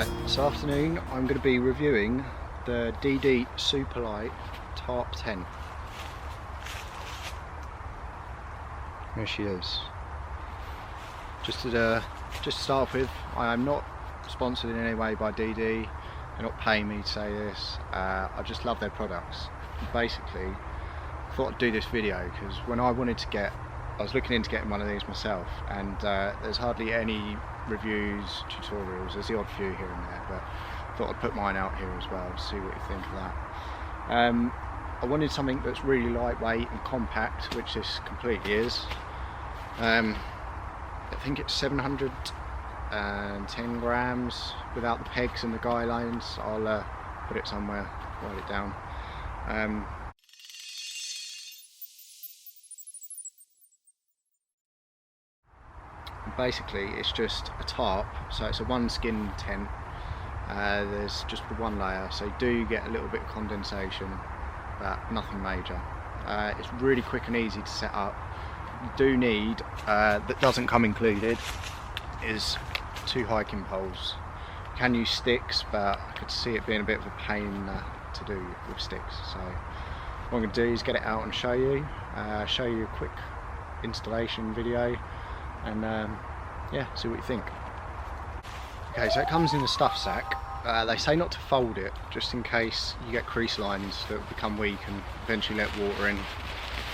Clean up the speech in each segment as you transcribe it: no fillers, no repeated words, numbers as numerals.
Right, this afternoon I'm going to be reviewing the DD Superlight Tarp tent. Here she is. Just to start off with, I am not sponsored in any way by DD. They're not paying me to say this. I just love their products. Basically, I thought I'd do this video because when I was looking into getting one of these myself, and there's hardly any reviews, tutorials. There's the odd few here and there, but I thought I'd put mine out here as well to see what you think of that. I wanted something that's really lightweight and compact, which this completely is. I think it's 710 grams without the pegs and the guy lines. I'll put it somewhere, write it down. Basically it's just a tarp, so it's a one skin tent. There's just the one layer, so you do get a little bit of condensation, but nothing major. It's really quick and easy to set up. You do need, that doesn't come included, is 2 hiking poles. You can use sticks, but I could see it being a bit of a pain to do with sticks, so what I'm going to do is get it out and show you a quick installation video, and yeah, see what you think. Okay, so it comes in a stuff sack. They say not to fold it, just in case you get crease lines that will become weak and eventually let water in.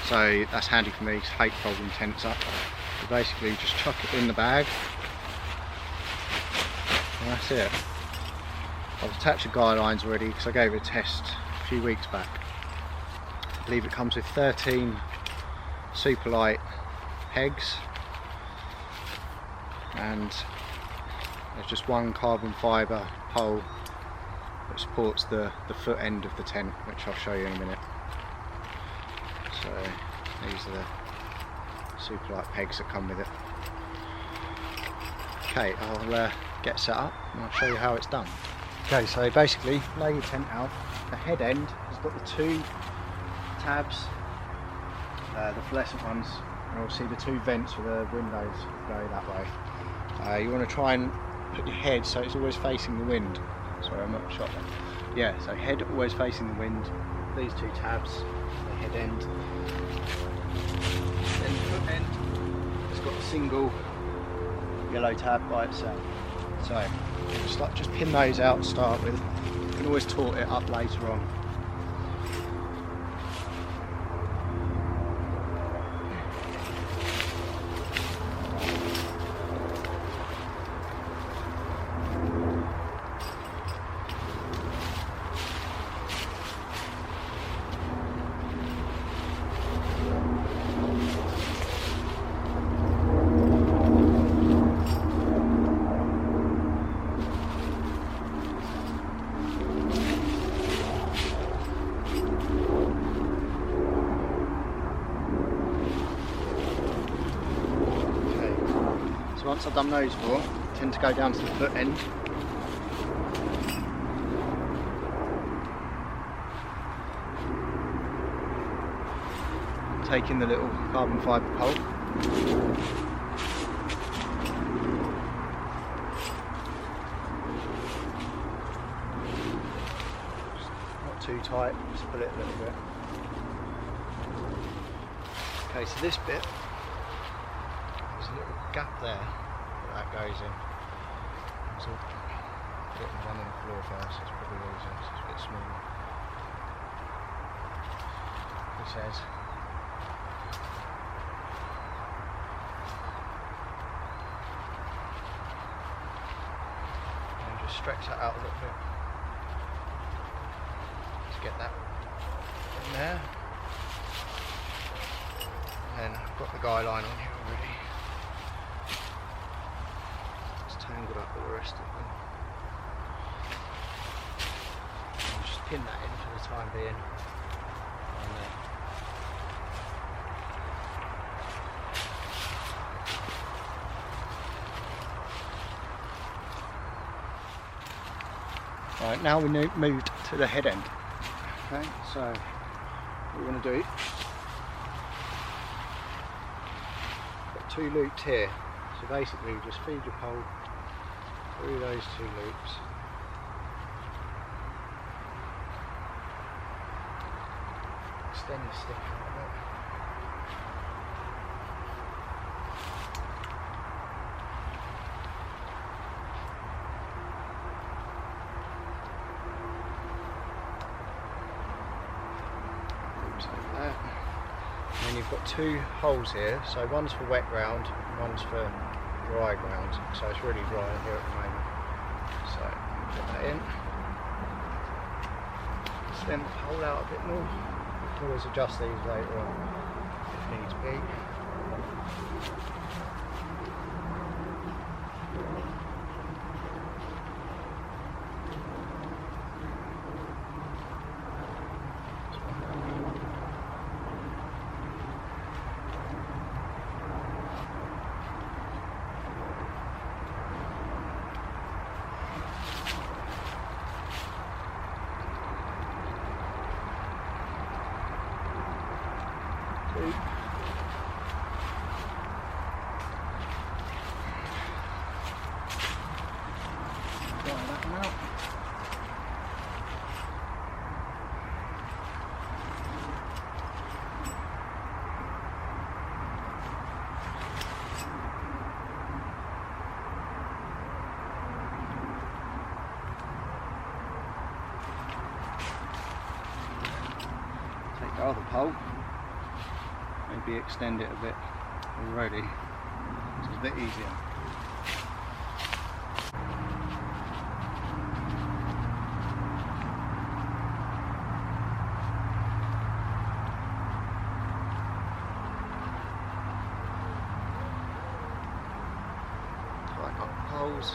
So that's handy for me, because I hate folding tents up. So basically just chuck it in the bag, and that's it. I've attached the guy lines already because I gave it a test a few weeks back. I believe it comes with 13 superlight pegs, and there's just one carbon fibre pole that supports the foot end of the tent, which I'll show you in a minute. So these are the superlight pegs that come with it. Okay, I'll get set up and I'll show you how it's done. Okay, so basically lay your tent out. The head end has got the 2 tabs, the fluorescent ones, and you'll see the 2 vents for the windows go that way. You want to try and put your head so it's always facing the wind. Sorry, I'm not shot there. Yeah, so head always facing the wind. These 2 tabs, the head end. Then the foot end, it's got a single yellow tab by itself. So just pin those out to start with. You can always taut it up later on. Once I've done those 4, I tend to go down to the foot end. Taking the little carbon fibre pole. Not too tight, just pull it a little bit. Okay, so this bit, there's a little gap there that goes in. So put it one on the floor first, it's probably easier, it's a bit smaller. It says and just stretch that out a little bit to get that in there. And I've got the guy line on here already. Tangled up with the rest of them. I'll just pin that in for the time being. Right, now we moved to the head end. Okay, so what we want to do, got 2 loops here. So basically just feed your pole through those 2 loops, extend the stick out a bit. Like that. And then you've got two holes here, so one's for wet ground, one's for dry ground. So it's really dry here at the moment. So put that in. Extend the pole out a bit more. You can always adjust these later on if needs be. Take the other pole, maybe extend it a bit already, so it's a bit easier. Tighten up the poles.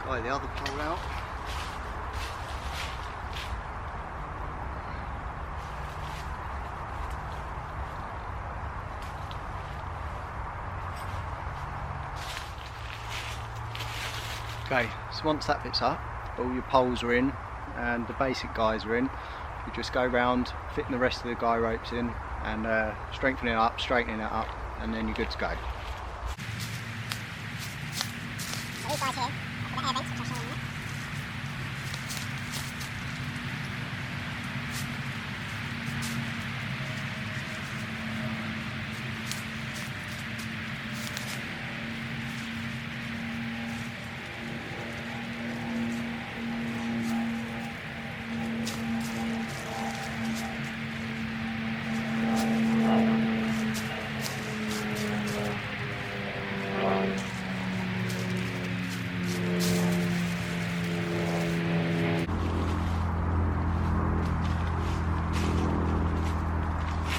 Guy the other pole out. Okay, so once that bit's up, all your poles are in and the basic guys are in, you just go round, fitting the rest of the guy ropes in and strengthening it up, straightening it up, and then you're good to go. So these guys here, I've got air vents which I'll show you in a minute.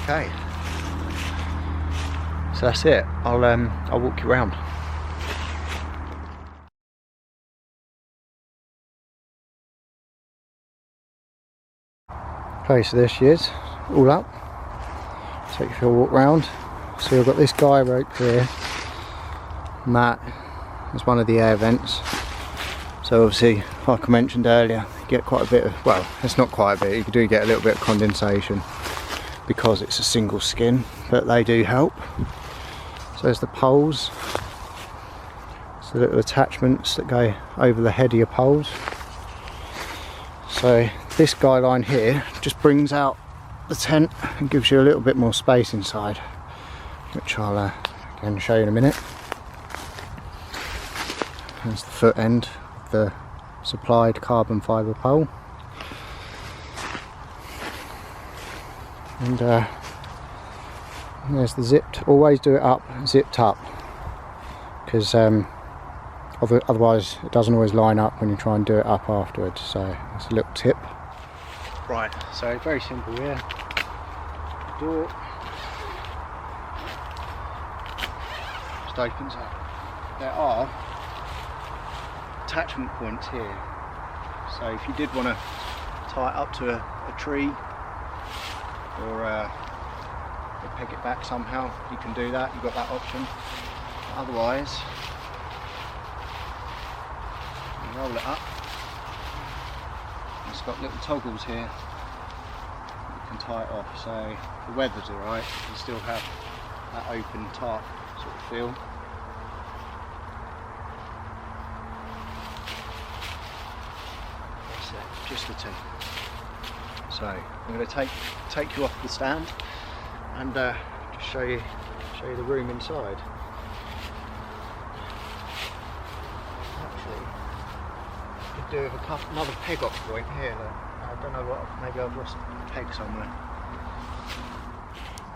Okay, so that's it. I'll walk you around. Okay, so there she is, all up. Take you for a walk round. So we've got this guy rope here, and that is one of the air vents. So obviously, like I mentioned earlier, you get quite a bit of, well, it's not quite a bit, you do get a little bit of condensation because it's a single skin, but they do help. So there's the poles, so little attachments that go over the head of your poles. So this guy line here just brings out the tent and gives you a little bit more space inside, which I'll again show you in a minute. There's the foot end of the supplied carbon fibre pole. And there's the zipped. Always do it up, zipped up, because otherwise it doesn't always line up when you try and do it up afterwards. So that's a little tip. Right, so very simple here. Door just opens up. There are attachment points here. So if you did want to tie it up to a tree, or peg it back somehow, you can do that, you've got that option. Otherwise, you roll it up, it's got little toggles here, you can tie it off, so if the weather's alright, you still have that open tarp sort of feel. just the tea. So I'm going to take you off the stand and just show you the room inside. Actually, could do with another peg off point here. Look. I don't know what. Maybe I've lost a peg somewhere.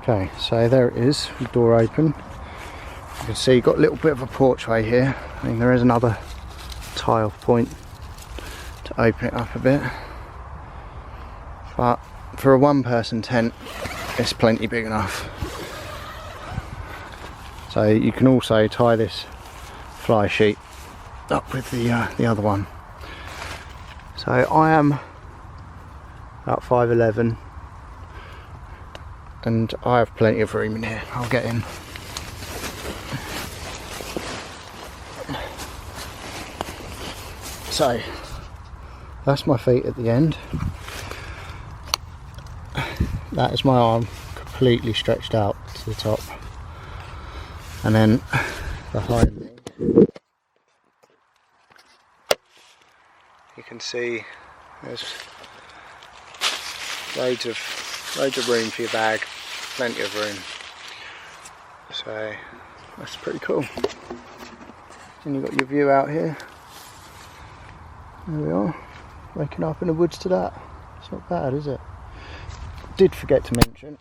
Okay, so there it is. The door open. You can see you've got a little bit of a porchway here. I mean, there is another tie off point to open it up a bit. But for a one-person tent, it's plenty big enough. So you can also tie this fly sheet up with the other one. So I am about 5'11", and I have plenty of room in here. I'll get in. So that's my feet at the end. That is my arm completely stretched out to the top, and then behind me you can see there's loads of room for your bag, plenty of room. So that's pretty cool. And you've got your view out here. There we are, waking up in the woods to that. It's not bad, is it? Did forget to mention,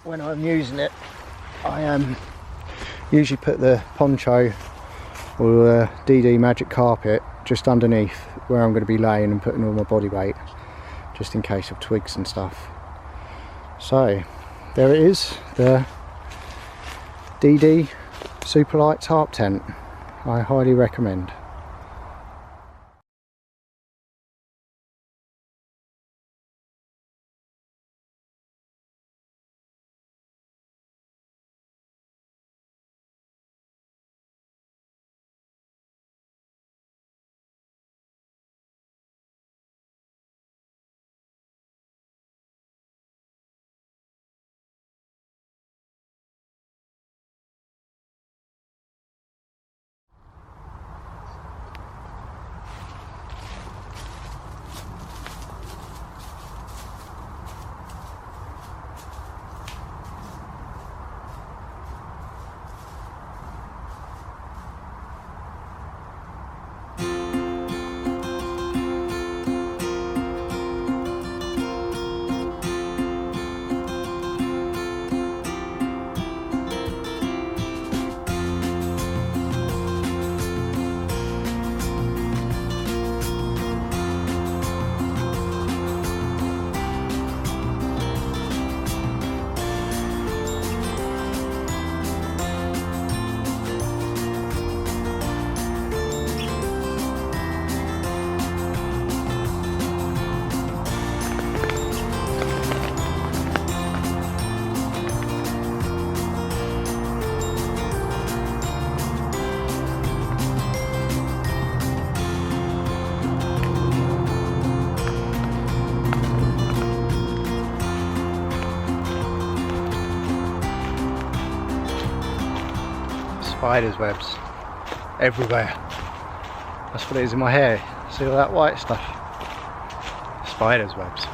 when I'm using it, I usually put the poncho or the DD Magic carpet just underneath where I'm going to be laying and putting all my body weight, just in case of twigs and stuff. So there it is, the DD Superlight tarp tent. I highly recommend. Spiders' webs everywhere. That's what it is in my hair. See all that white stuff? Spiders' webs.